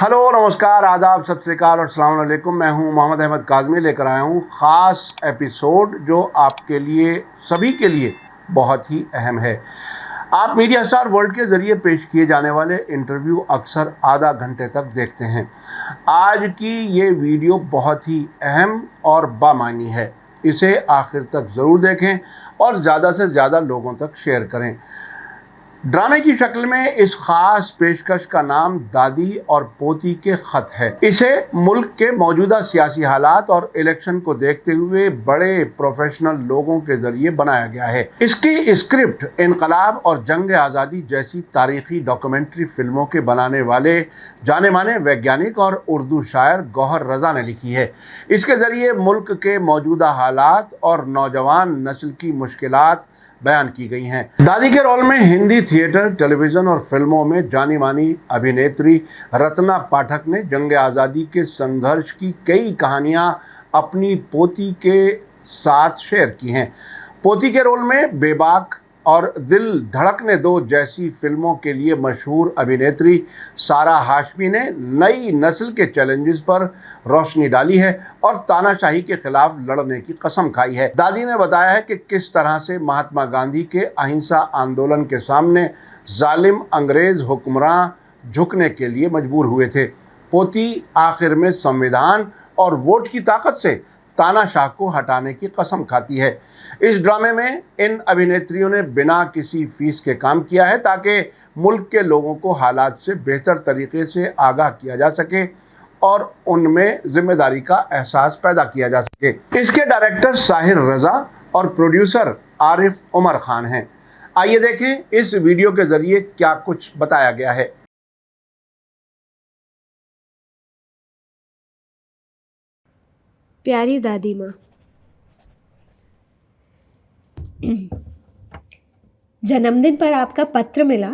Hello, नमस्कार, आदाब, सत श्री अकाल और अस्सलाम वालेकुम। मैं हूं मोहम्मद अहमद काज़मी, लेकर आया हूं ख़ास एपिसोड जो आपके लिए, सभी के लिए बहुत ही अहम है। आप मीडिया स्टार वर्ल्ड के ज़रिए पेश किए जाने वाले इंटरव्यू अक्सर आधा घंटे तक देखते हैं। आज की ये वीडियो बहुत ही अहम और बामानी है। इसे आखिर तक ज़रूर देखें और ज़्यादा से ज़्यादा लोगों तक शेयर करें। ड्रामे की शक्ल में इस खास पेशकश का नाम दादी और पोती के खत है। इसे मुल्क के मौजूदा सियासी हालात और इलेक्शन को देखते हुए बड़े प्रोफेशनल लोगों के जरिए बनाया गया है। इसकी स्क्रिप्ट इनकलाब और जंग आज़ादी जैसी तारीखी डॉक्यूमेंट्री फिल्मों के बनाने वाले जाने माने वैज्ञानिक और उर्दू शायर गौहर रज़ा ने लिखी है। इसके ज़रिए मुल्क के मौजूदा हालात और नौजवान नस्ल की मुश्किलात बयान की गई हैं। दादी के रोल में हिंदी थिएटर, टेलीविज़न और फिल्मों में जानी मानी अभिनेत्री रत्ना पाठक ने जंग आज़ादी के संघर्ष की कई कहानियां अपनी पोती के साथ शेयर की हैं। पोती के रोल में बेबाक और दिल धड़कने दो जैसी फिल्मों के लिए मशहूर अभिनेत्री सारा हाशमी ने नई नस्ल के चैलेंजेस पर रोशनी डाली है और तानाशाही के खिलाफ लड़ने की कसम खाई है। दादी ने बताया है कि किस तरह से महात्मा गांधी के अहिंसा आंदोलन के सामने जालिम अंग्रेज हुक्मरान झुकने के लिए मजबूर हुए थे। पोती आखिर में संविधान और वोट की ताकत से तानाशाह को हटाने की कसम खाती है। इस ड्रामे में इन अभिनेत्रियों ने बिना किसी फीस के काम किया है ताकि मुल्क के लोगों को हालात से बेहतर तरीके से आगाह किया जा सके और उनमें जिम्मेदारी का एहसास पैदा किया जा सके। इसके डायरेक्टर साहिर रज़ा और प्रोड्यूसर आरिफ उमर खान हैं। आइए देखें इस वीडियो के जरिए क्या कुछ बताया गया है। प्यारी दादी माँ, जन्मदिन पर आपका पत्र मिला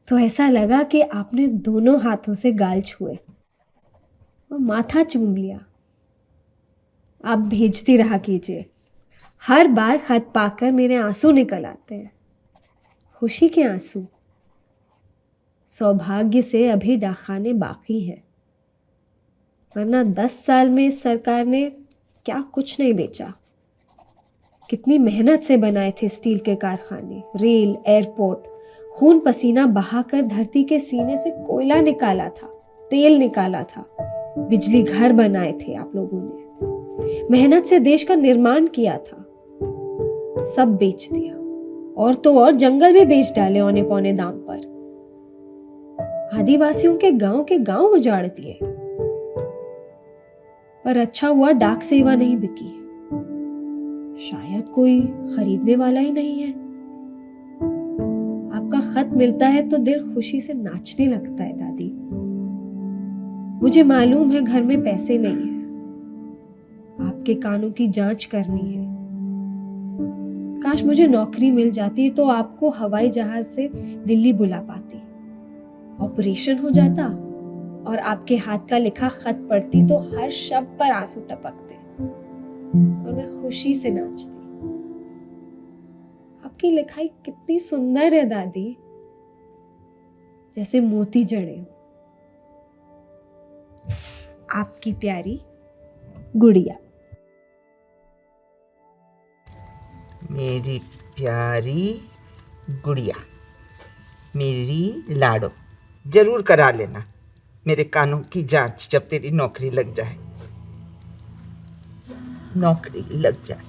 तो ऐसा लगा कि आपने दोनों हाथों से गाल छुए और माथा चूम लिया। आप भेजती रहा कीजिए। हर बार खत पाकर मेरे आंसू निकल आते हैं, खुशी के आंसू। सौभाग्य से अभी डाकखाने बाकी है, वरना 10 साल में इस सरकार ने क्या कुछ नहीं बेचा। कितनी मेहनत से बनाए थे स्टील के कारखाने, रेल, एयरपोर्ट। खून पसीना बहाकर धरती के सीने से कोयला निकाला था, तेल निकाला था। बिजली घर बनाए थे आप लोगों ने। मेहनत से देश का निर्माण किया था। सब बेच दिया, और तो और जंगल भी बेच डाले औने पौने दाम पर। आदिवासियों के गांव उजाड़ दिए। पर अच्छा हुआ डाक सेवा नहीं बिकी। शायद कोई खरीदने वाला ही नहीं है। आपका खत मिलता है तो दिल खुशी से नाचने लगता है दादी। मुझे मालूम है घर में पैसे नहीं है, आपके कानों की जांच करनी है। काश मुझे नौकरी मिल जाती तो आपको हवाई जहाज से दिल्ली बुला पाती, ऑपरेशन हो जाता और आपके हाथ का लिखा खत पढ़ती तो हर शब्द पर आंसू टपकते और मैं खुशी से नाचती। आपकी लिखाई कितनी सुंदर है दादी, जैसे मोती जड़े हो। आपकी प्यारी गुड़िया। मेरी प्यारी गुड़िया, मेरी लाडो, जरूर करा लेना मेरे कानों की जांच जब तेरी नौकरी लग जाए। नौकरी लग जाए,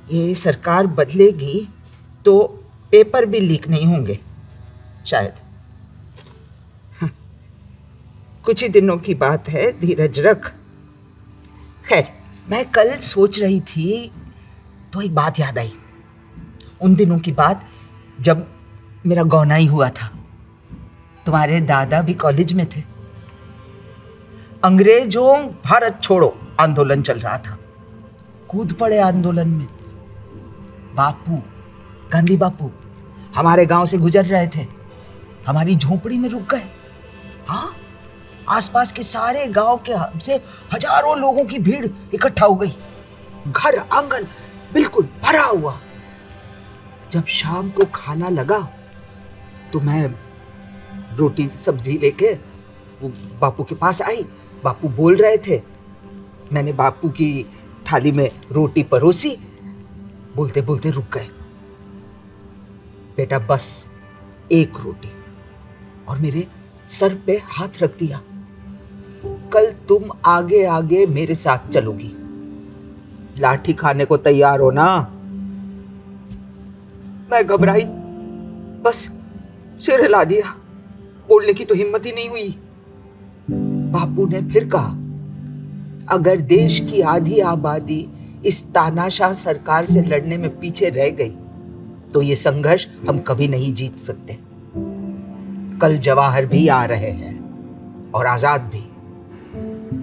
ये सरकार बदलेगी तो पेपर भी लीक नहीं होंगे शायद। हाँ, कुछ ही दिनों की बात है, धीरज रख। खैर, मैं कल सोच रही थी तो एक बात याद आई। उन दिनों की बात जब मेरा गौनाई हुआ था। तुम्हारे दादा भी कॉलेज में थे। अंग्रेजों भारत छोड़ो आंदोलन चल रहा था। कूद पड़े आंदोलन में। बापू, गांधी बापू हमारे गांव से गुजर रहे थे, हमारी झोपड़ी में रुक गए। हाँ, आसपास के सारे गांव के हमसे हजारों लोगों की भीड़ इकट्ठा हो गई। घर आंगन बिल्कुल भरा हुआ। जब शाम को खाना लगा तो मैं रोटी सब्जी लेके वो बापू के पास आई, बापू बोल रहे थे, मैंने बापू की थाली में रोटी परोसी, बोलते बोलते रुक गए। बेटा बस एक रोटी, और मेरे सर पे हाथ रख दिया। कल तुम आगे आगे मेरे साथ चलोगी, लाठी खाने को तैयार हो ना। मैं घबराई, बस सिर हिला दिया, बोलने की तो हिम्मत ही नहीं हुई। बापू ने फिर कहा, अगर देश की आधी आबादी इस तानाशाह सरकार से लड़ने में पीछे रह गई तो ये संघर्ष हम कभी नहीं जीत सकते। कल जवाहर भी आ रहे हैं और आजाद भी,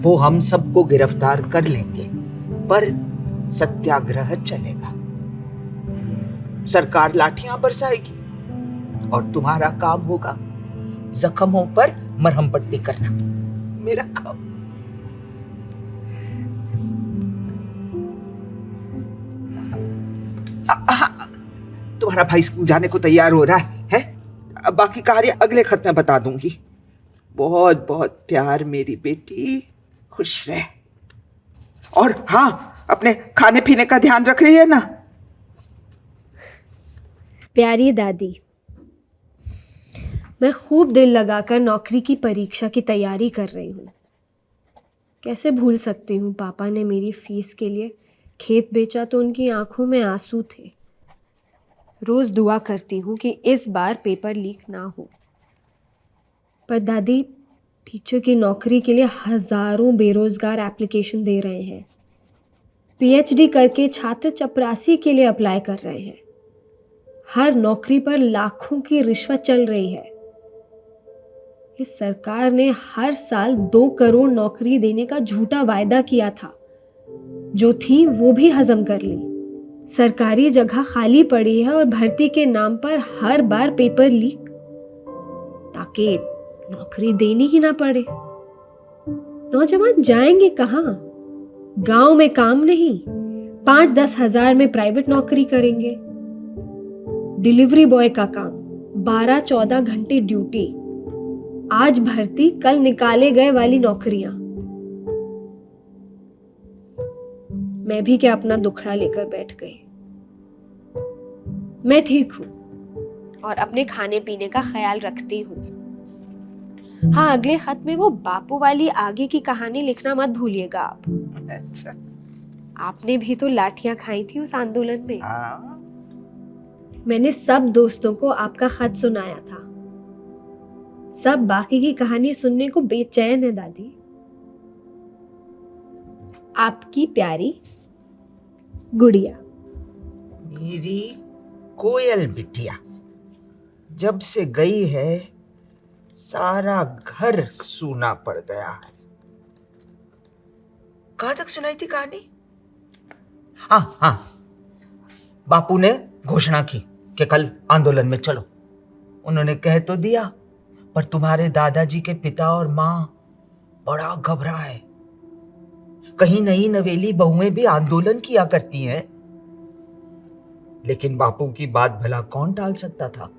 वो हम सबको गिरफ्तार कर लेंगे, पर सत्याग्रह चलेगा। सरकार लाठियां बरसाएगी और तुम्हारा काम होगा जख्मों पर मरहम पट्टी करना, मेरा काम। तुम्हारा भाई स्कूल जाने को तैयार हो रहा है? अब बाकी कार्य अगले खत में बता दूंगी। बहुत बहुत प्यार मेरी बेटी, खुश रह। और हाँ, अपने खाने पीने का ध्यान रख रही है ना? प्यारी दादी, मैं खूब दिल लगाकर नौकरी की परीक्षा की तैयारी कर रही हूँ। कैसे भूल सकती हूँ पापा ने मेरी फीस के लिए खेत बेचा तो उनकी आंखों में आंसू थे। रोज दुआ करती हूँ कि इस बार पेपर लीक ना हो। पर दादी, टीचर की नौकरी के लिए हजारों बेरोजगार एप्लीकेशन दे रहे हैं। पीएचडी करके छात्र चपरासी के लिए अप्लाई कर रहे हैं। हर नौकरी पर लाखों की रिश्वत चल रही है। इस सरकार ने हर साल 2 करोड़ नौकरी देने का झूठा वायदा किया था, जो थी वो भी हजम कर ली। सरकारी जगह खाली पड़ी है और भर्ती के नाम पर हर बार पेपर लीक, ताकि नौकरी देनी ही ना पड़े। नौजवान जाएंगे कहाँ? गांव में काम नहीं, 5-10 हजार में प्राइवेट नौकरी करेंगे। डिलीवरी बॉय का काम, 12-14 घंटे ड्यूटी, आज भर्ती कल निकाले गए वाली नौकरियां। मैं भी क्या अपना दुखड़ा लेकर बैठ गई। मैं ठीक हूं और अपने खाने पीने का ख्याल रखती हूँ। हाँ, अगले खत में वो बापू वाली आगे की कहानी लिखना मत भूलिएगा आप। अच्छा। आपने भी तो लाठियां खाई थी उस आंदोलन में। हाँ। मैंने सब दोस्तों को आपका खत सुनाया था। सब बाकी की कहानी सुनने को बेचैन है दादी। आपकी प्यारी गुड़िया। मेरी कोयल बिटिया जब से गई है सारा घर सूना पड़ गया है। कहां तक सुनाई थी कहानी? हाँ, बापू ने घोषणा की कि कल आंदोलन में चलो। उन्होंने कह तो दिया, पर तुम्हारे दादाजी के पिता और मां बड़ा घबराए। कहीं नई नवेली बहुएं भी आंदोलन किया करती हैं, लेकिन बापू की बात भला कौन टाल सकता था।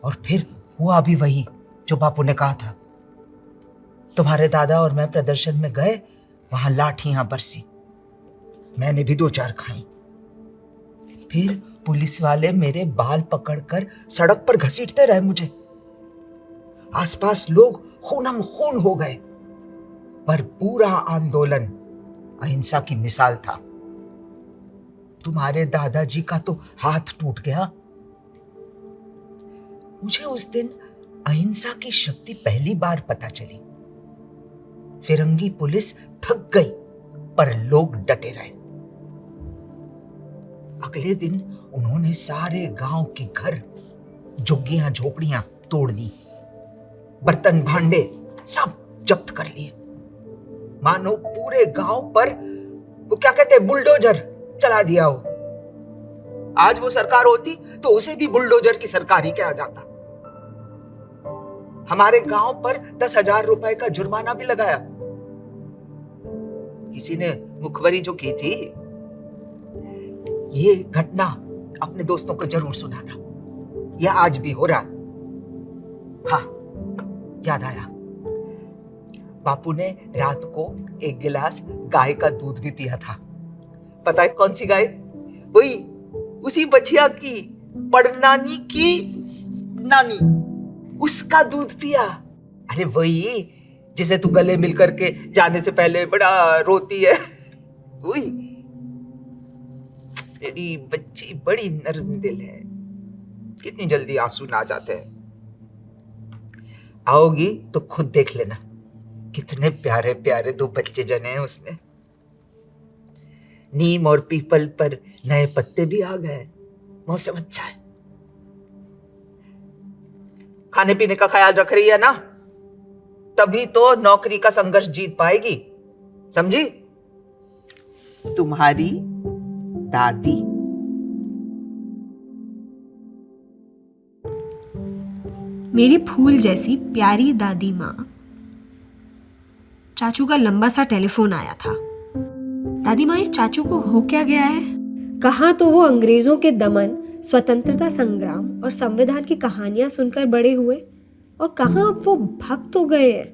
और फिर हुआ भी वही जो बापू ने कहा था। तुम्हारे दादा और मैं प्रदर्शन में गए, वहां लाठियां बरसी, मैंने भी 2-4 खाई। फिर पुलिस वाले मेरे बाल पकड़कर सड़क पर घसीटते रहे मुझे। आसपास लोग खूनम खून हो गए, पर पूरा आंदोलन अहिंसा की मिसाल था। तुम्हारे दादाजी का तो हाथ टूट गया। मुझे उस दिन अहिंसा की शक्ति पहली बार पता चली। फिरंगी पुलिस थक गई, पर लोग डटे रहे। अगले दिन उन्होंने सारे गांव के घर, झुग्गियां झोपड़ियां तोड़ दी, बर्तन भांडे सब जब्त कर लिए। मानो पूरे गांव पर वो क्या कहते हैं, बुलडोजर चला दिया हो। आज वो सरकार होती तो उसे भी बुलडोजर की सरकार ही कहा जाता। हमारे गांव पर 10,000 रुपए का जुर्माना भी लगाया। किसी ने मुखबरी जो की थी। ये घटना अपने दोस्तों को जरूर सुनाना। यह आज भी हो रहा। हाँ, याद आया, बापू ने रात को 1 गिलास गाय का दूध भी पिया था। पता है कौन सी गाय? वही, उसी बछिया की, पड़नानी की नानी, उसका दूध पिया। अरे वही जिसे तू गले मिल करके जाने से पहले बड़ा रोती है, वही। मेरी बच्ची बड़ी नर्म दिल है, कितनी जल्दी आंसू ना आ जाते हैं। आओगी तो खुद देख लेना, कितने प्यारे प्यारे 2 बच्चे जने हैं उसने। नीम और पीपल पर नए पत्ते भी आ गए, मौसम अच्छा है। खाने पीने का ख्याल रख रही है ना, तभी तो नौकरी का संघर्ष जीत पाएगी, समझी? तुम्हारी दादी। मेरी फूल जैसी प्यारी दादी माँ। चाचू का लंबा सा टेलीफोन आया था। दादी माँ, ये चाचू को हो क्या गया है? कहाँ तो वो अंग्रेजों के दमन, स्वतंत्रता संग्राम और संविधान की कहानियां सुनकर बड़े हुए, और कहाँ अब वो भक्त हो गए हैं।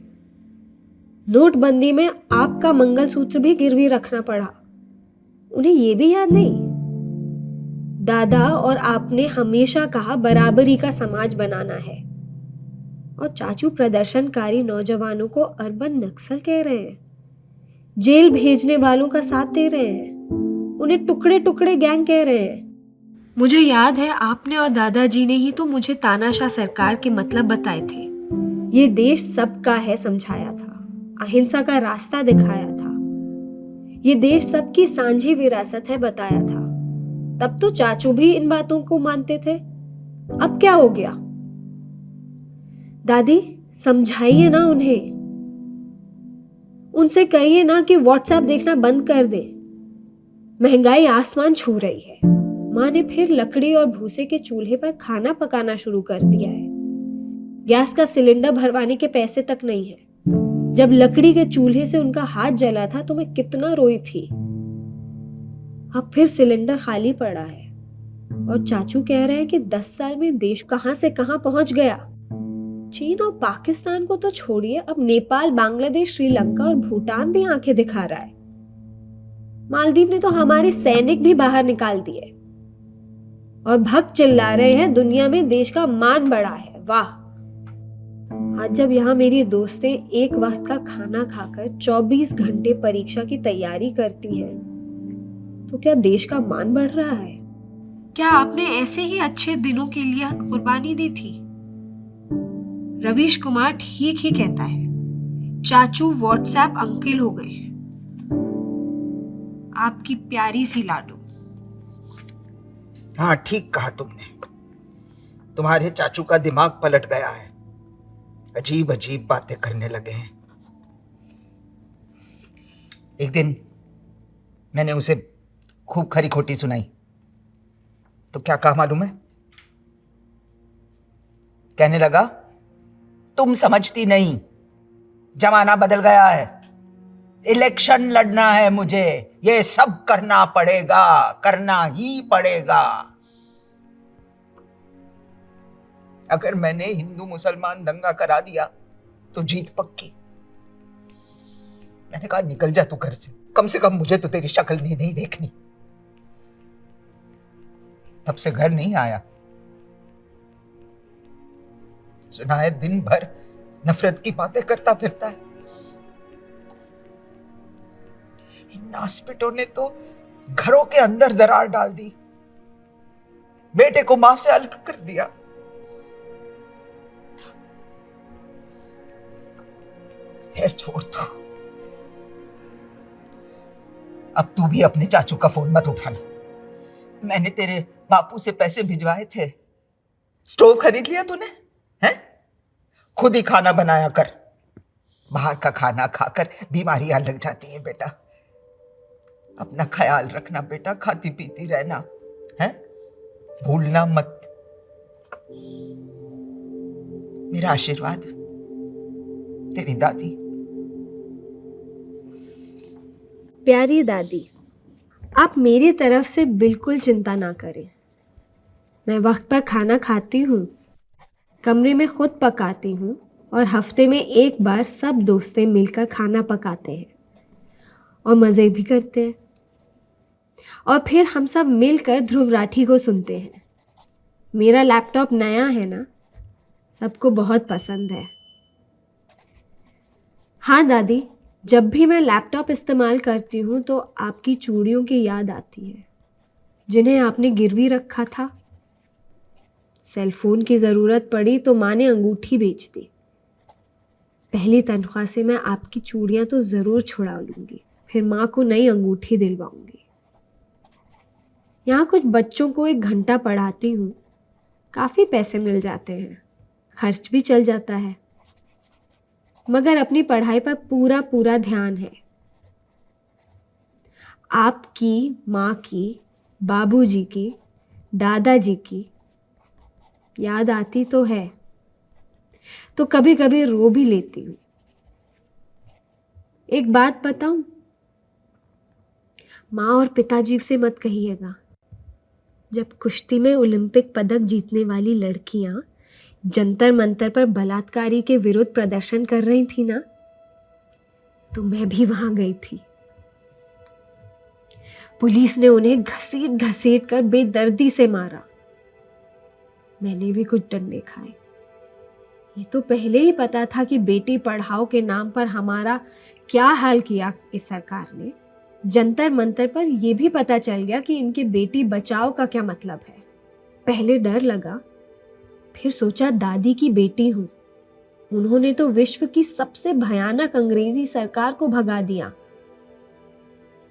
नोटबंदी में आपका मंगलसूत्र भी गिरवी रखना पड़ा, उन्हें ये भी याद नहीं? दादा और आपने हमेशा कहा बराबरी का समाज बनाना है, और चाचू प्रदर्शनकारी नौजवानों को अर्बन नक्सल कह रहे हैं, जेल भेजने वालों का साथ दे रहे हैं, उन्हें टुकड़े टुकड़े गैंग कह रहे हैं। मुझे याद है आपने और दादाजी ने ही तो मुझे तानाशाह सरकार के मतलब बताए थे। ये देश सबका है समझाया था, अहिंसा का रास्ता दिखाया था। ये देश सबकी सांझी विरासत है बताया था। तब तो चाचू भी इन बातों को मानते थे। अब क्या हो गया? दादी, समझाइए ना उन्हें, उनसे कहिए ना कि व्हाट्सएप देखना बंद कर दे। महंगाई आसमान छू रही है। माँ ने फिर लकड़ी और भूसे के चूल्हे पर खाना पकाना शुरू कर दिया है। गैस का सिलेंडर भरवाने के पैसे तक नहीं है। जब लकड़ी के चूल्हे से उनका हाथ जला था तो मैं कितना रोई थी। अब फिर सिलेंडर खाली पड़ा है, और चाचू कह रहे हैं कि 10 साल में देश कहां से कहां पहुंच गया। चीन और पाकिस्तान को तो छोड़िए, अब नेपाल, बांग्लादेश, श्रीलंका और भूटान भी आंखें दिखा रहा है। मालदीव ने तो हमारे सैनिक भी बाहर निकाल दिए, और भक्त चिल्ला रहे हैं दुनिया में देश का मान बढ़ा है। वाह! आज जब यहाँ मेरी दोस्तें एक वक्त का खाना खाकर 24 घंटे परीक्षा की तैयारी करती हैं, तो क्या देश का मान बढ़ रहा है? क्या आपने ऐसे ही अच्छे दिनों के लिए कुर्बानी दी थी? रवीश कुमार ठीक ही कहता है, चाचू व्हाट्सएप अंकिल हो गए हैं। आपकी प्यारी सी लाडू। हाँ, ठीक कहा तुमने। तुम्हारे चाचू का दिमाग पलट गया है, अजीब अजीब बातें करने लगे हैं। एक दिन मैंने उसे खूब खरी खोटी सुनाई, तो क्या कहा मालूम है? कहने लगा, तुम समझती नहीं, जमाना बदल गया है, इलेक्शन लड़ना है मुझे, ये सब करना पड़ेगा, करना ही पड़ेगा। अगर मैंने हिंदू मुसलमान दंगा करा दिया तो जीत पक्की। मैंने कहा, निकल जा तू घर से कम मुझे तो तेरी शक्ल भी नहीं देखनी। तब से घर नहीं आया। सुना है दिन भर नफरत की बातें करता फिरता है। इन नास्पिटों ने तो घरों के अंदर दरार डाल दी, बेटे को मां से अलग कर दिया। खैर छोड़ तू, अब तू भी अपने चाचू का फोन मत उठाना। मैंने तेरे बापू से पैसे भिजवाए थे। स्टोव खरीद लिया तूने? हैं? खुद ही खाना बनाया कर। बाहर का खाना खाकर बीमारियां लग जाती हैं बेटा। अपना ख्याल रखना बेटा, खाती पीती रहना, हैं? भूलना मत। मेरा आशीर्वाद, तेरी दादी। प्यारी दादी, आप मेरी तरफ से बिल्कुल चिंता ना करें। मैं वक्त पर खाना खाती हूँ, कमरे में खुद पकाती हूँ और हफ्ते में एक बार सब दोस्तें मिलकर खाना पकाते हैं और मज़े भी करते हैं। और फिर हम सब मिलकर ध्रुव राठी को सुनते हैं। मेरा लैपटॉप नया है ना, सबको बहुत पसंद है। हाँ दादी, जब भी मैं लैपटॉप इस्तेमाल करती हूँ तो आपकी चूड़ियों की याद आती है, जिन्हें आपने गिरवी रखा था। सेल फोन की ज़रूरत पड़ी तो माँ ने अंगूठी बेच दी। पहली तनख्वाह से मैं आपकी चूड़ियाँ तो ज़रूर छुड़ा लूँगी, फिर माँ को नई अंगूठी दिलवाऊँगी। यहाँ कुछ बच्चों को 1 घंटा पढ़ाती हूँ, काफ़ी पैसे मिल जाते हैं, खर्च भी चल जाता है, मगर अपनी पढ़ाई पर पूरा पूरा ध्यान है। आपकी, माँ की, बाबूजी की, दादाजी की याद आती तो है, तो कभी कभी रो भी लेती हूँ। एक बात बताऊं, माँ और पिताजी से मत कहिएगा, जब कुश्ती में ओलंपिक पदक जीतने वाली लड़कियां जंतर मंतर पर बलात्कारी के विरुद्ध प्रदर्शन कर रही थी ना, तो मैं भी वहां गई थी। पुलिस ने उन्हें घसीट घसीट कर बेदर्दी से मारा। मैंने भी कुछ डंडे खाए। ये तो पहले ही पता था कि बेटी पढ़ाओ के नाम पर हमारा क्या हाल किया इस सरकार ने। जंतर मंतर पर यह भी पता चल गया कि इनके बेटी बचाओ का क्या मतलब है। पहले डर लगा, फिर सोचा दादी की बेटी हूं, उन्होंने तो विश्व की सबसे भयानक अंग्रेजी सरकार को भगा दिया।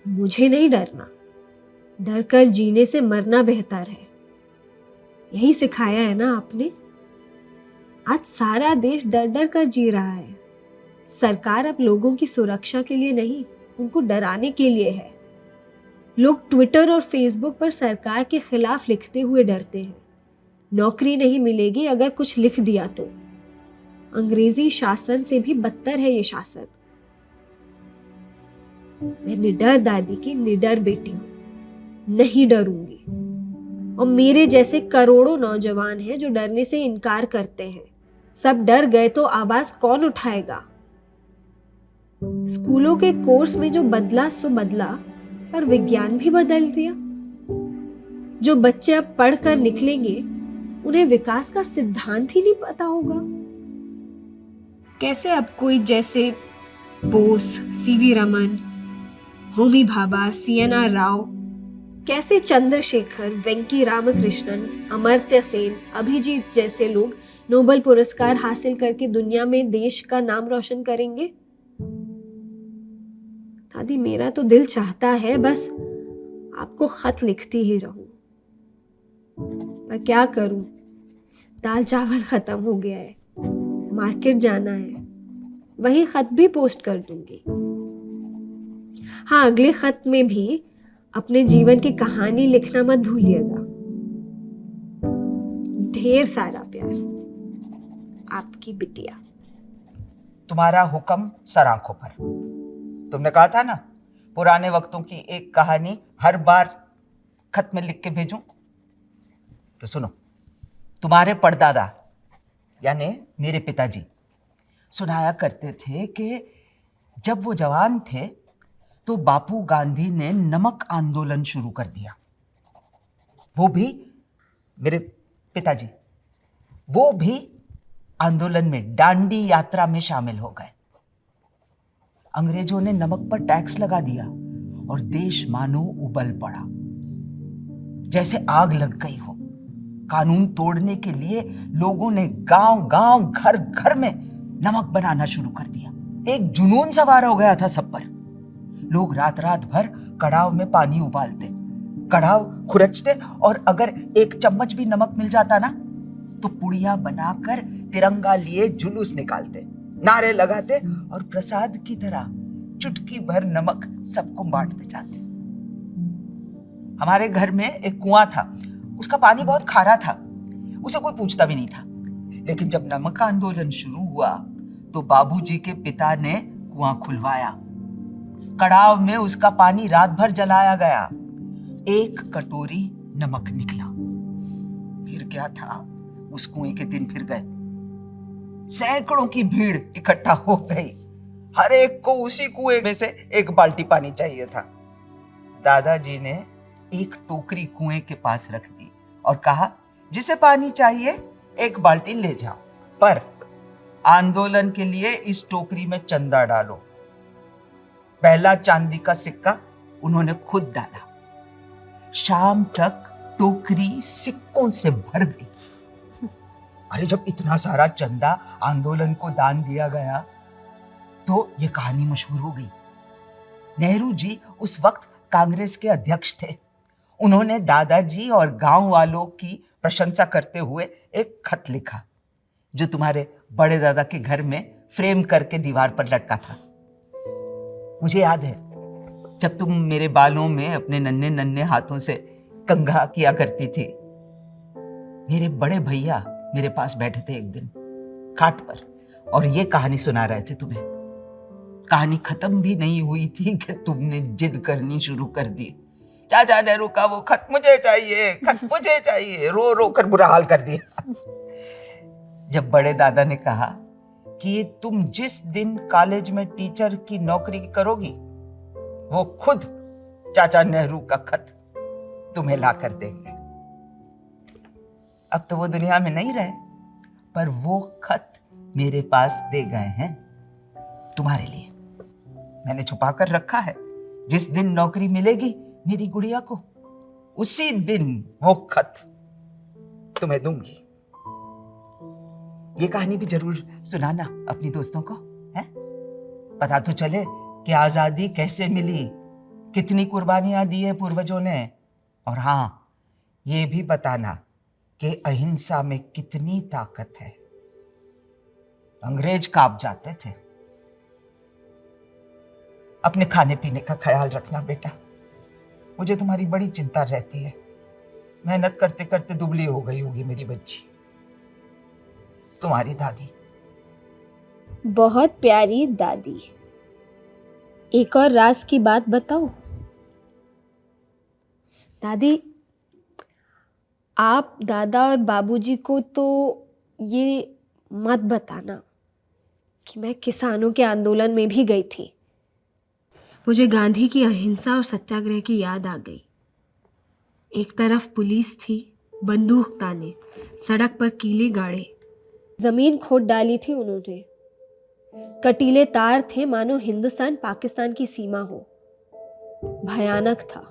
मुझे नहीं डरना, डर कर जीने से मरना बेहतर है। यही सिखाया है ना आपने। आज सारा देश डर डर कर जी रहा है। सरकार अब लोगों की सुरक्षा के लिए नहीं, उनको डराने के लिए है। लोग ट्विटर और फेसबुक पर सरकार के खिलाफ लिखते हुए डरते हैं। नौकरी नहीं मिलेगी अगर कुछ लिख दिया तो। अंग्रेजी शासन से भी बदतर है ये शासन। मैं निडर दादी की निडर बेटी हूं, नहीं डरूंगी। और मेरे जैसे करोड़ों नौजवान हैं जो डरने से इनकार करते हैं। सब डर गए तो आवाज कौन उठाएगा। स्कूलों के कोर्स में जो बदला सो बदला, पर विज्ञान भी बदल दिया। जो बच्चे अब पढ़कर निकलेंगे उन्हें विकास का सिद्धांत ही नहीं पता होगा। कैसे अब कोई जैसे बोस, सीवी रमन, होमी भाभा, CNR राव, कैसे चंद्रशेखर, वेंकी रामकृष्णन, अमर्त्य सेन, अभिजीत जैसे लोग नोबेल पुरस्कार हासिल करके दुनिया में देश का नाम रोशन करेंगे। दादी, मेरा तो दिल चाहता है बस आपको खत लिखती ही रहूं, पर क्या करूं, दाल चावल खत्म हो गया है, मार्केट जाना है, वही खत भी पोस्ट कर दूंगी। हाँ, अगले खत में भी अपने जीवन की कहानी लिखना मत भूलिएगा। ढेर सारा प्यार, आपकी बिटिया। तुम्हारा हुक्म सर आंखों पर। तुमने कहा था ना पुराने वक्तों की एक कहानी हर बार खत में लिख के भेजूं। तो सुनो, तुम्हारे परदादा यानी मेरे पिताजी सुनाया करते थे कि जब वो जवान थे तो बापू गांधी ने नमक आंदोलन शुरू कर दिया। वो भी मेरे पिताजी, वो भी आंदोलन में डांडी यात्रा में शामिल हो गए। अंग्रेजों ने नमक पर टैक्स लगा दिया और देश मानो उबल पड़ा, जैसे आग लग गई हो। कानून तोड़ने के लिए लोगों ने गांव गांव, घर घर में नमक बनाना शुरू कर दिया। एक जुनून सवार हो गया था सब पर। लोग रात रात भर कड़ाव में पानी उबालते, कड़ाव खुरचते और अगर एक चम्मच भी नमक मिल जाता ना तो पुड़िया बनाकर तिरंगा लिए जुलूस निकालते, नारे लगाते और प्रसाद की तरह चुटकी भर नमक सबको बांटते जाते। हमारे घर में एक कुआं था, उसका पानी बहुत खारा था, उसे कोई पूछता भी नहीं था। लेकिन जब नमक आंदोलन शुरू हुआ तो बाबूजी के पिता ने कुआं खुलवाया। कड़ाव में उसका पानी रात भर जलाया गया। 1 कटोरी नमक निकला। फिर क्या था, उस कुएं के दिन फिर गए। सैकड़ों की भीड़ इकट्ठा हो गई। हर एक को उसी कुएं में से एक बाल्टी पानी चाहिए था। दादाजी ने एक टोकरी कुएं के पास रख दी और कहा, जिसे पानी चाहिए एक बाल्टी ले जाओ, पर आंदोलन के लिए इस टोकरी में चंदा डालो। पहला चांदी का सिक्का उन्होंने खुद डाला। शाम तक टोकरी सिक्कों से भर गई। अरे जब इतना सारा चंदा आंदोलन को दान दिया गया तो ये कहानी मशहूर हो गई। नेहरू जी उस वक्त कांग्रेस के अध्यक्ष थे। उन्होंने दादाजी और गांव वालों की प्रशंसा करते हुए एक खत लिखा, जो तुम्हारे बड़े दादा के घर में फ्रेम करके दीवार पर लटका था। मुझे याद है जब तुम मेरे बालों में अपने नन्हे नन्हे हाथों से कंघा किया करती थी। मेरे बड़े भैया मेरे पास बैठे थे एक दिन खाट पर और ये कहानी सुना रहे थे तुम्हें। कहानी खत्म भी नहीं हुई थी कि तुमने जिद करनी शुरू कर दी। चाचा नेहरू का वो खत मुझे चाहिए, खत मुझे चाहिए, रो रो कर बुरा हाल कर दिया। जब बड़े दादा ने कहा कि तुम जिस दिन कॉलेज में टीचर की नौकरी करोगी, वो खुद चाचा नेहरू का खत तुम्हें ला कर देंगे। अब तो वो दुनिया में नहीं रहे, पर वो खत मेरे पास दे गए हैं तुम्हारे लिए। मैंने छुपा कर रखा है। जिस दिन नौकरी मिलेगी मेरी गुड़िया को, उसी दिन वो खत तुम्हें दूंगी। ये कहानी भी जरूर सुनाना अपनी दोस्तों को, है? पता तो चले कि आजादी कैसे मिली, कितनी कुर्बानियां दी है पूर्वजों ने। और हाँ, ये भी बताना कि अहिंसा में कितनी ताकत है। अंग्रेज कांप जाते थे। अपने खाने पीने का ख्याल रखना बेटा, मुझे तुम्हारी बड़ी चिंता रहती है। मेहनत करते करते दुबली हो गई होगी मेरी बच्ची। तुम्हारी दादी। बहुत प्यारी दादी। एक और राज की बात बताऊं? दादी, आप दादा और बाबूजी को तो ये मत बताना कि मैं किसानों के आंदोलन में भी गई थी। मुझे गांधी की अहिंसा और सत्याग्रह की याद आ गई। एक तरफ पुलिस थी, बंदूक ताने, सड़क पर कीले गाड़े, जमीन खोद डाली थी उन्होंने। कटीले तार थे, मानो हिंदुस्तान पाकिस्तान की सीमा हो। भयानक था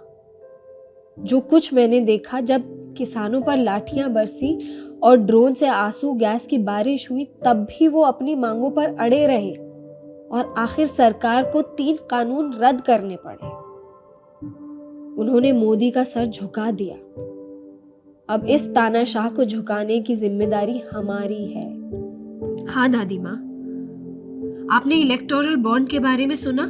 जो कुछ मैंने देखा जब किसानों पर लाठियां बरसी और ड्रोन से आंसू गैस की बारिश हुई। तब भी वो अपनी मांगों पर अड़े रहे और आखिर सरकार को 3 कानून रद्द करने पड़े। उन्होंने मोदी का सर झुका दिया। अब इस तानाशाह को झुकाने की जिम्मेदारी हमारी है। हाँ दादी माँ, आपने इलेक्टोरल बॉन्ड के बारे में सुना?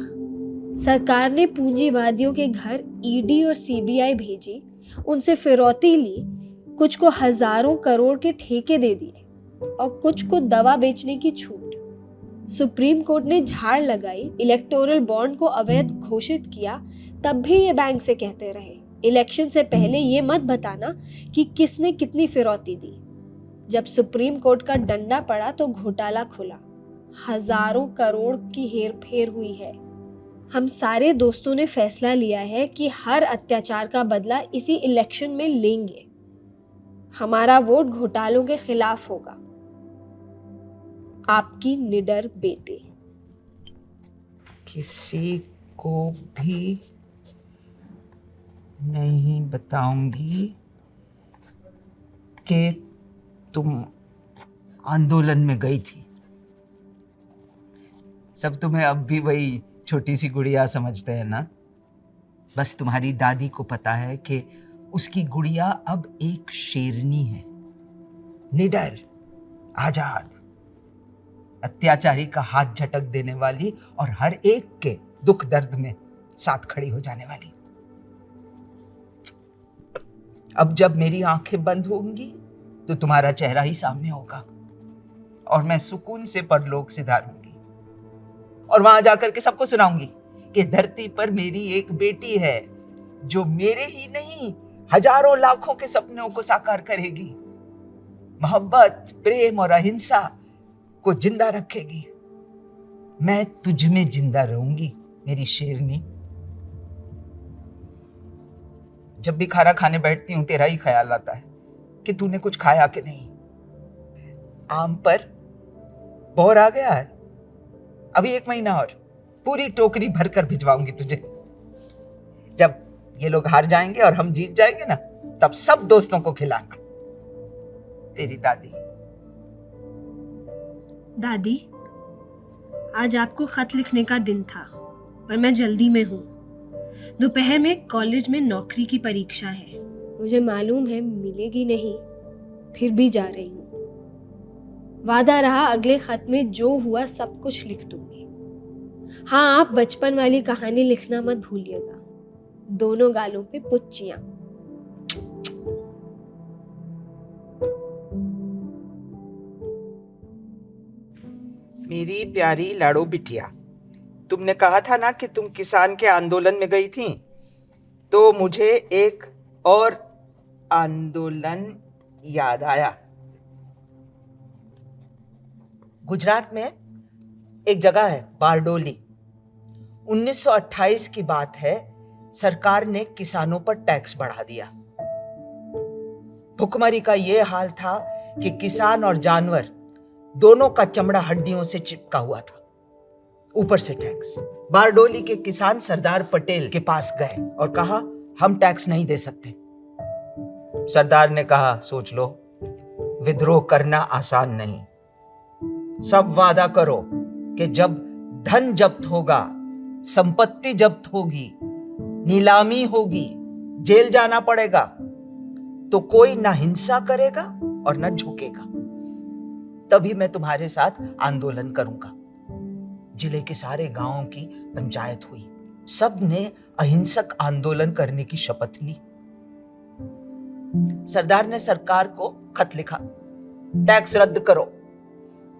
सरकार ने पूंजीवादियों के घर ईडी और सीबीआई भेजी, उनसे फिरौती ली, कुछ को हजारों करोड़ के ठेके दे दिए और कुछ को दवा बेचने की छूट। सुप्रीम कोर्ट ने झाड़ लगाई, इलेक्टोरल बॉन्ड को अवैध घोषित किया। तब भी ये बैंक से कहते रहे, इलेक्शन से पहले ये मत बताना कि किसने कितनी फिरौती दी। जब सुप्रीम कोर्ट का डंडा पड़ा तो घोटाला खुला। हजारों करोड़ की हेरफेर हुई है। हम सारे दोस्तों ने फैसला लिया है कि हर अत्याचार का बदला इसी इलेक्शन में लेंगे। हमारा वोट घोटालों के खिलाफ होगा। आपकी निडर बेटी। किसी को भी नहीं बताऊंगी कि तुम आंदोलन में गई थी। सब तुम्हें अब भी वही छोटी सी गुड़िया समझते हैं ना? बस तुम्हारी दादी को पता है कि उसकी गुड़िया अब एक शेरनी है, निडर, आजाद, अत्याचारी का हाथ झटक देने वाली और हर एक के दुख दर्द में साथ खड़ी हो जाने वाली। अब जब मेरी आंखें बंद होंगी तो तुम्हारा चेहरा ही सामने होगा और मैं सुकून से परलोक सिधारूंगी और वहां जाकर के सबको सुनाऊंगी कि धरती पर मेरी एक बेटी है जो मेरे ही नहीं हजारों लाखों के सपनों को साकार करेगी। मोहब्बत, प्रेम और अहिंसा को जिंदा रखेगी। मैं तुझ में जिंदा रहूंगी मेरी शेरनी। जब भी खाना खाने बैठती हूं तेरा ही ख्याल आता है कि तूने कुछ खाया कि नहीं। आम पर बोर आ गया है, अभी 1 महीना और पूरी टोकरी भरकर भिजवाऊंगी तुझे। जब ये लोग हार जाएंगे और हम जीत जाएंगे ना, तब सब दोस्तों को खिलाना। तेरी दादी। दादी, आज आपको खत लिखने का दिन था, पर मैं जल्दी में हूँ। दोपहर में कॉलेज में नौकरी की परीक्षा है। मुझे मालूम है मिलेगी नहीं, फिर भी जा रही हूँ। वादा रहा अगले खत में जो हुआ सब कुछ लिख दूंगी। हाँ, आप बचपन वाली कहानी लिखना मत भूलिएगा। दोनों गालों पे पुच्चियां। मेरी प्यारी लाडो बिटिया, तुमने कहा था ना कि तुम किसान के आंदोलन में गई थी, तो मुझे एक और आंदोलन याद आया। गुजरात में एक जगह है बारडोली। 1928 की बात है। सरकार ने किसानों पर टैक्स बढ़ा दिया। भुखमरी का यह हाल था कि किसान और जानवर दोनों का चमड़ा हड्डियों से चिपका हुआ था, ऊपर से टैक्स। बारडोली के किसान सरदार पटेल के पास गए और कहा, हम टैक्स नहीं दे सकते। सरदार ने कहा, सोच लो, विद्रोह करना आसान नहीं। सब वादा करो कि जब धन जब्त होगा, संपत्ति जब्त होगी, नीलामी होगी, जेल जाना पड़ेगा, तो कोई ना हिंसा करेगा और ना झुकेगा। तभी मैं तुम्हारे साथ आंदोलन करूंगा। जिले के सारे गांवों की पंचायत हुई। सब ने अहिंसक आंदोलन करने की शपथ ली। सरदार ने सरकार को खत लिखा, टैक्स रद्द करो।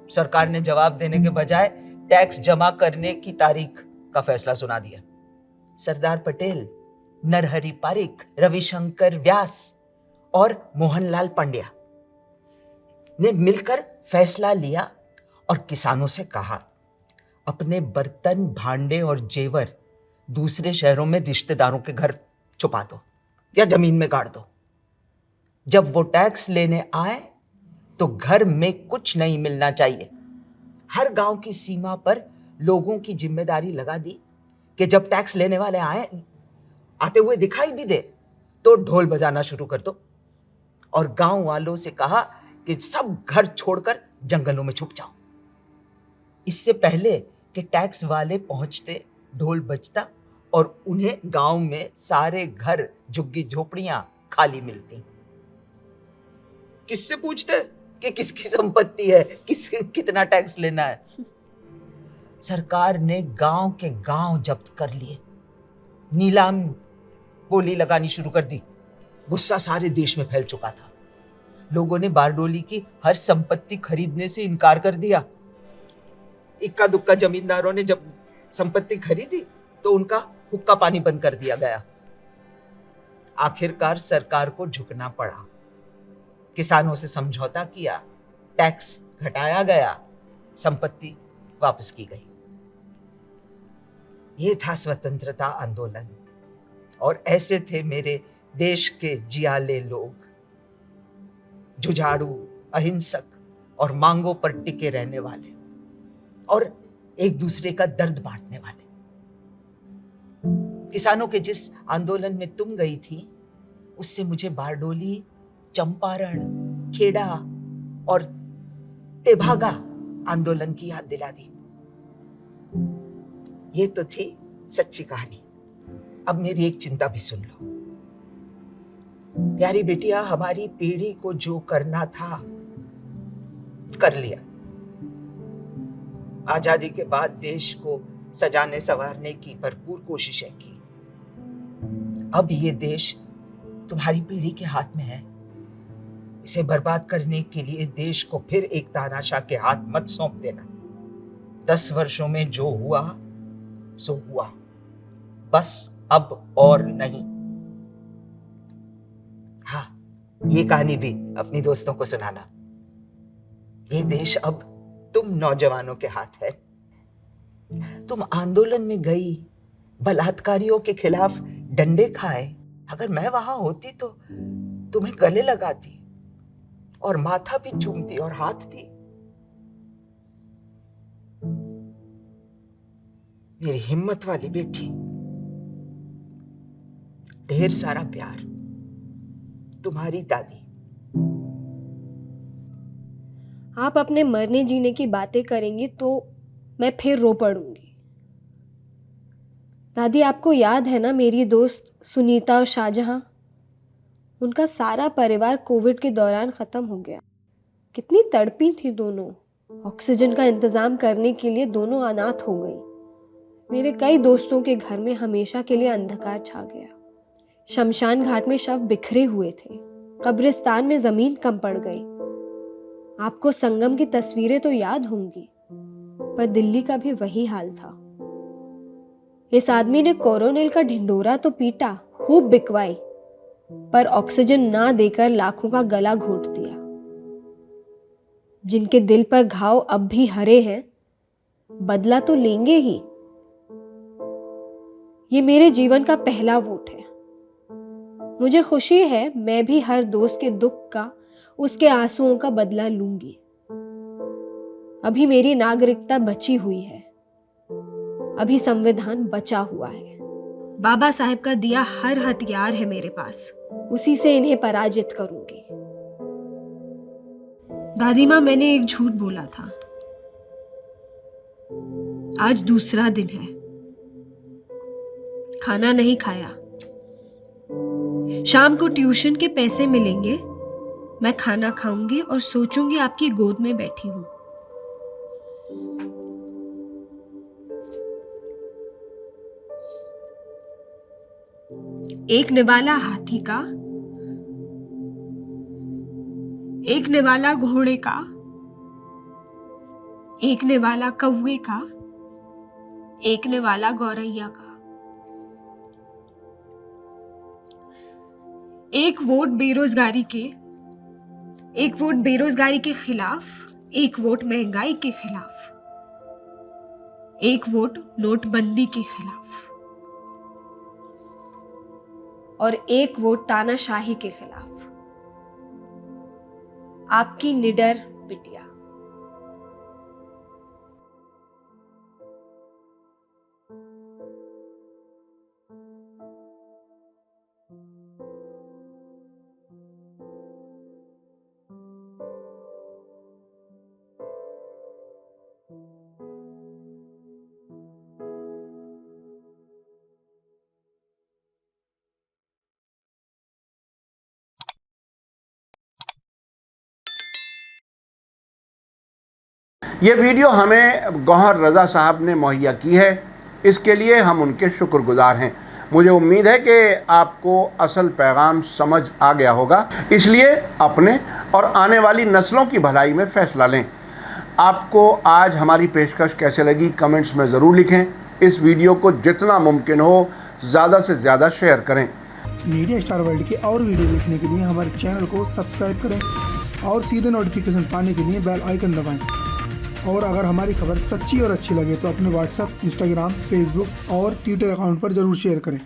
सरकार ने जवाब देने के बजाय टैक्स जमा करने की तारीख का फैसला सुना दिया। सरदार पटेल, नरहरि पारिक, रविशंकर व्यास और मोहनलाल पांड्या ने मिलकर फैसला लिया और किसानों से कहा, अपने बर्तन, भांडे और जेवर दूसरे शहरों में रिश्तेदारों के घर छुपा दो या जमीन में गाड़ दो। जब वो टैक्स लेने आए तो घर में कुछ नहीं मिलना चाहिए। हर गांव की सीमा पर लोगों की जिम्मेदारी लगा दी कि जब टैक्स लेने वाले आते हुए दिखाई भी दे तो ढोल बजाना शुरू कर दो। और गांव वालों से कहा कि सब घर छोड़कर जंगलों में छुप जाओ। इससे पहले कि टैक्स वाले पहुंचते, ढोल बजता और उन्हें गांव में सारे घर, झुग्गी झोपड़ियां खाली मिलती। किससे पूछते कि किसकी संपत्ति है, कितना टैक्स लेना है। सरकार ने गांव के गांव जब्त कर लिए, नीलाम बोली लगानी शुरू कर दी। गुस्सा सारे देश में फैल चुका था। लोगों ने बारडोली की हर संपत्ति खरीदने से इनकार कर दिया। इक्का दुक्का जमींदारों ने जब संपत्ति खरीदी तो उनका हुक्का पानी बंद कर दिया गया। आखिरकार सरकार को झुकना पड़ा। किसानों से समझौता किया, टैक्स घटाया गया, संपत्ति वापस की गई। ये था स्वतंत्रता आंदोलन। और ऐसे थे मेरे देश के जियाले लोग, जुझारू, अहिंसक और मांगों पर टिके रहने वाले और एक दूसरे का दर्द बांटने वाले। किसानों के जिस आंदोलन में तुम गई थी, उससे मुझे बारडोली, चंपारण, खेड़ा और तेभागा आंदोलन की याद दिला दी। ये तो थी सच्ची कहानी। अब मेरी एक चिंता भी सुन लो। प्यारी बेटिया, हमारी पीढ़ी को जो करना था कर लिया। आजादी के बाद देश को सजाने संवारने की भरपूर कोशिशें की। अब ये देश तुम्हारी पीढ़ी के हाथ में है। इसे बर्बाद करने के लिए देश को फिर एक तानाशाह के हाथ मत सौंप देना। 10 वर्षों में जो हुआ सो हुआ, बस अब और नहीं। हाँ, ये कहानी भी अपनी दोस्तों को सुनाना। ये देश अब तुम नौजवानों के हाथ है। तुम आंदोलन में गई, बलात्कारियों के खिलाफ डंडे खाए। अगर मैं वहां होती तो तुम्हें गले लगाती और माथा भी चूमती और हाथ भी। मेरी हिम्मत वाली बेटी, ढेर सारा प्यार। तुम्हारी दादी। आप अपने मरने जीने की बातें करेंगी तो मैं फिर रो पड़ूंगी। दादी, आपको याद है ना मेरी दोस्त सुनीता और शाहजहां? उनका सारा परिवार कोविड के दौरान ख़त्म हो गया। कितनी तड़पी थी दोनों। ऑक्सीजन का इंतज़ाम करने के लिए दोनों अनाथ हो गई। मेरे कई दोस्तों के घर में हमेशा के लिए अंधकार छा गया। शमशान घाट में शव बिखरे हुए थे। कब्रिस्तान में ज़मीन कम पड़ गई। आपको संगम की तस्वीरें तो याद होंगी, पर दिल्ली का भी वही हाल था। इस आदमी ने कोरोनिल का ढिंडोरा तो पीटा, खूब बिकवाई, पर ऑक्सीजन ना देकर लाखों का गला घोट दिया। जिनके दिल पर घाव अब भी हरे हैं, बदला तो लेंगे ही। ये मेरे जीवन का पहला वोट है। मुझे खुशी है मैं भी हर दोस्त के दुख का, उसके आंसुओं का बदला लूंगी। अभी मेरी नागरिकता बची हुई है, अभी संविधान बचा हुआ है। बाबा साहेब का दिया हर हथियार है मेरे पास, उसी से इन्हें पराजित करूंगी। दादी माँ, मैंने एक झूठ बोला था। आज दूसरा दिन है, खाना नहीं खाया। शाम को ट्यूशन के पैसे मिलेंगे, मैं खाना खाऊंगी और सोचूंगी आपकी गोद में बैठी हूं। एक निवाला हाथी का, एक निवाला घोड़े का, एक निवाला कौवे का, एक निवाला गौरैया का। एक वोट बेरोजगारी के, एक वोट बेरोजगारी के खिलाफ, एक वोट महंगाई के खिलाफ, एक वोट नोटबंदी के खिलाफ, और एक वोट तानाशाही के खिलाफ। आपकी निडर बिटिया। ये वीडियो हमें गौहर रज़ा साहब ने मुहैया की है, इसके लिए हम उनके शुक्रगुजार हैं। मुझे उम्मीद है कि आपको असल पैगाम समझ आ गया होगा, इसलिए अपने और आने वाली नस्लों की भलाई में फ़ैसला लें। आपको आज हमारी पेशकश कैसे लगी कमेंट्स में ज़रूर लिखें। इस वीडियो को जितना मुमकिन हो ज़्यादा से ज़्यादा शेयर करें। मीडिया स्टार वर्ल्ड के और वीडियो देखने के लिए हमारे चैनल को सब्सक्राइब करें और सीधे नोटिफिकेशन पाने के लिए बेल आइकन दबाएं। और अगर हमारी खबर सच्ची और अच्छी लगे तो अपने व्हाट्सएप, इंस्टाग्राम, फेसबुक और ट्विटर अकाउंट पर ज़रूर शेयर करें।